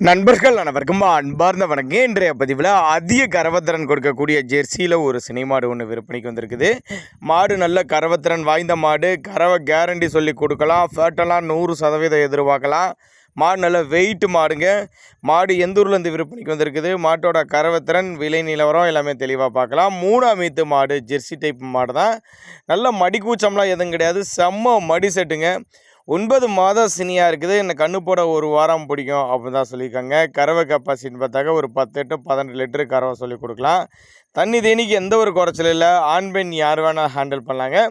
நண்பர்கள் அனைவருக்கும் அன்பார்ந்த வணக்கம். இன்றைய பதிவில் அதிக கரவத்திறன் கொடுக்கக்கூடிய ஜெர்சியில் ஒரு சினை மாடு ஒன்று விற்பனைக்கு வந்திருக்குது. மாடு நல்ல கரவத்திறன் வாய்ந்த மாடு, கறவை கேரண்டி சொல்லி கொடுக்கலாம், ஃபேட்டெல்லாம் 100% எதிர்பார்க்கலாம். மாடு நல்ல வெயிட் மாடுங்க. மாடு எந்த ஊர்லேருந்து விற்பனைக்கு வந்திருக்குது, மாட்டோட கரவத்திறன், விலை நிலவரம் எல்லாமே தெளிவாக பார்க்கலாம். 3ஆம் ஈத்து மாடு, ஜெர்சி டைப் மாடு தான். நல்ல மடிக்கூச்சம்லாம் எதுவும் கிடையாது, செம்ம மடி செட்டுங்க. 9 மாதம் சினியாக இருக்குது. என்ன கண்ணு போட ஒரு வாரம் பிடிக்கும் அப்படின்னு தான் சொல்லியிருக்காங்க. கறவை கெப்பாசிட்டின்னு பார்த்தாக்க ஒரு 10 லிட்டர் 18 லிட்டரு கறவை சொல்லி கொடுக்கலாம். தண்ணி தேனிக்கு எந்த ஒரு குறைச்சலும் இல்லை. ஆண் பெண் யார் வேணால் ஹேண்டில் பண்ணலாங்க.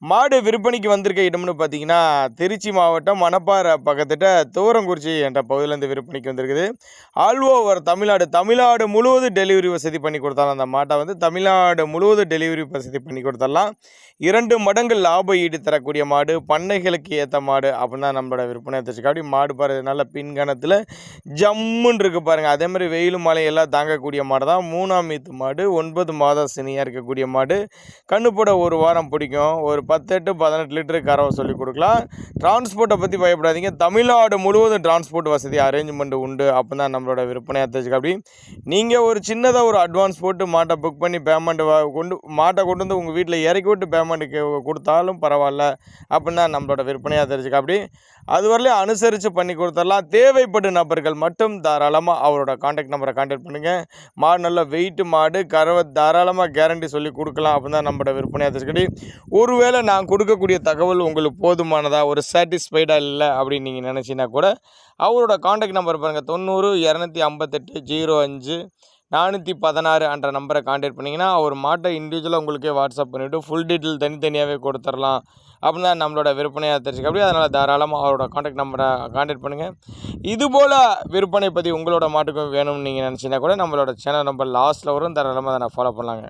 மாடு விற்பனைக்கு வந்திருக்க இடம்னு பார்த்தீங்கன்னா திருச்சி மாவட்டம் மணப்பாறை பக்கத்திட்ட தூரங்குறிச்சி என்ற பகுதியிலேருந்து விற்பனைக்கு வந்திருக்குது. ஆல் ஓவர் தமிழ்நாடு முழுவதும் டெலிவரி வசதி பண்ணி கொடுத்தாலும் அந்த மாட்டை வந்து தமிழ்நாடு முழுவதும் டெலிவரி வசதி பண்ணி கொடுத்துடலாம். 2 மடங்கு லாப ஈடு தரக்கூடிய மாடு, பண்ணைகளுக்கு ஏற்ற மாடு அப்படின்னு தான் நம்மளோட விற்பனை தெரிஞ்சுக்க. அப்படி மாடு பாருங்கள், நல்ல பின்கணத்தில் ஜம்முன்னு இருக்குது பாருங்கள். அதே மாதிரி வெயிலும் மழையெல்லாம் தாங்கக்கூடிய மாடு தான். 3ஆம் ஈத்து மாடு, 9 மாதம் சினியாக இருக்கக்கூடிய மாடு. கண்ணு போட ஒரு வாரம் பிடிக்கும். ஒரு 10 to 18 லிட்டரு கறவை சொல்லி கொடுக்கலாம். டிரான்ஸ்போர்ட்டை பற்றி பயப்படாதீங்க, தமிழ்நாடு முழுவதும் டிரான்ஸ்போர்ட் வசதி அரேஞ்ச்மெண்ட் உண்டு அப்படின்னு தான் நம்மளோட விற்பனையாக தெரிஞ்சுக்க. அப்படி நீங்கள் ஒரு சின்னதாக ஒரு அட்வான்ஸ் போட்டு மாட்டை புக் பண்ணி பேமெண்ட் மாட்டை கொண்டு வந்து உங்கள் வீட்டில் இறக்கி விட்டு பேமெண்ட்டுக்கு கொடுத்தாலும் பரவாயில்ல அப்படின்னு தான் நம்மளோட விற்பனையாக தெரிஞ்சுக்க. அப்படி அது வரலையும் அனுசரித்து பண்ணி கொடுத்துடலாம். தேவைப்படும் நபர்கள் மட்டும் தாராளமாக அவரோட கான்டாக்ட் நம்பரை கான்டாக்ட் பண்ணுங்கள். மாடு நல்ல வெயிட்டு மாடு, கறவை தாராளமாக கேரண்டி சொல்லி கொடுக்கலாம் அப்படின்னு தான் நம்மளோட விற்பனையாக தெரிஞ்சுக்கடி. ஒருவேளை நான் கொடுக்கக்கூடிய தகவல் உங்களுக்கு போதுமானதா, ஒரு சாட்டிஸ்ஃபைடாக இல்லை அப்படின்னு நீங்கள் நினச்சிங்கன்னா கூட அவரோட கான்டாக்ட் நம்பர் பாருங்கள், 90 258 05 416 என்ற நம்பரை கான்டாக்ட் பண்ணிங்கன்னா அவர் மாட்டை இண்டிவிஜுவலாக உங்களுக்கே வாட்ஸ்அப் பண்ணிவிட்டு ஃபுல் டீட்டெயில் தனித்தனியாகவே கொடுத்துடலாம் அப்படின்னு தான் நம்மளோட விற்பனையாக தெரிஞ்சுக்க. அப்படி அதனால் தாராளமாக அவரோட கான்டாக்ட் நம்பரை கான்டாக்ட் பண்ணுங்கள். இதுபோல் விற்பனை பற்றி உங்களோட மாட்டுக்கும் வேணும்னு நீங்கள் நினச்சிங்கன்னா கூட நம்மளோட சேனல் நம்பர் லாஸ்ட்டில் வரும், தாராளமாக அதை நான் ஃபாலோ பண்ணலாங்க.